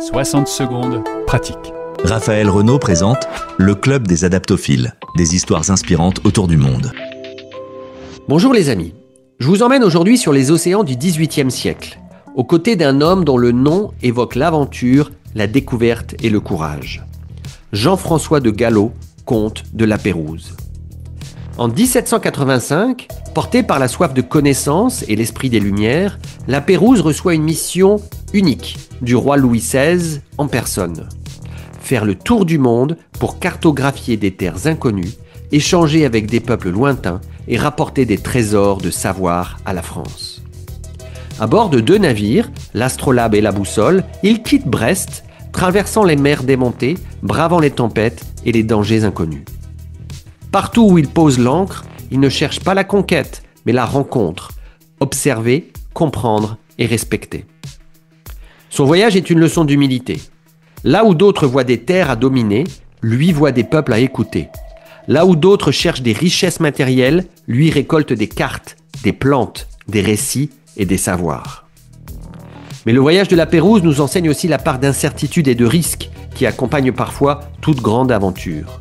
60 secondes, pratique. Raphaël Renaud présente le Club des Adaptophiles, des histoires inspirantes autour du monde. Bonjour les amis, je vous emmène aujourd'hui sur les océans du XVIIIe siècle, aux côtés d'un homme dont le nom évoque l'aventure, la découverte et le courage. Jean-François de Gallo, comte de La Pérouse. En 1785, porté par la soif de connaissance et l'esprit des Lumières, La Pérouse reçoit une mission unique du roi Louis XVI en personne. Faire le tour du monde pour cartographier des terres inconnues, échanger avec des peuples lointains et rapporter des trésors de savoir à la France. À bord de 2 navires, l'Astrolabe et la Boussole, il quitte Brest, traversant les mers démontées, bravant les tempêtes et les dangers inconnus. Partout où il pose l'ancre, il ne cherche pas la conquête, mais la rencontre. Observer, comprendre et respecter. Son voyage est une leçon d'humilité. Là où d'autres voient des terres à dominer, lui voit des peuples à écouter. Là où d'autres cherchent des richesses matérielles, lui récolte des cartes, des plantes, des récits et des savoirs. Mais le voyage de La Pérouse nous enseigne aussi la part d'incertitude et de risque qui accompagne parfois toute grande aventure.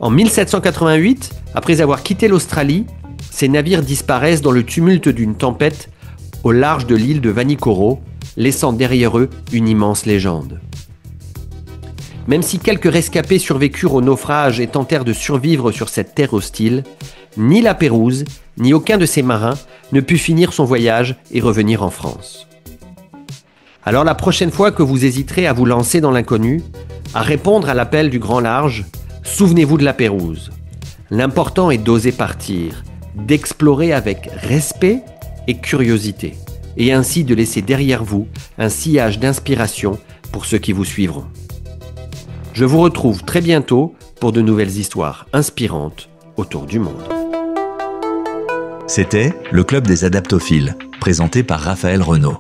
En 1788, après avoir quitté l'Australie, ces navires disparaissent dans le tumulte d'une tempête au large de l'île de Vanikoro, laissant derrière eux une immense légende. Même si quelques rescapés survécurent au naufrage et tentèrent de survivre sur cette terre hostile, ni La Pérouse, ni aucun de ses marins ne put finir son voyage et revenir en France. Alors la prochaine fois que vous hésiterez à vous lancer dans l'inconnu, à répondre à l'appel du grand large, souvenez-vous de La Pérouse. L'important est d'oser partir, d'explorer avec respect et curiosité, et ainsi de laisser derrière vous un sillage d'inspiration pour ceux qui vous suivront. Je vous retrouve très bientôt pour de nouvelles histoires inspirantes autour du monde. C'était le Club des Adaptophiles, présenté par Raphaël Renaud.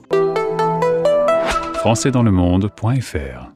Françaisdanslemonde.fr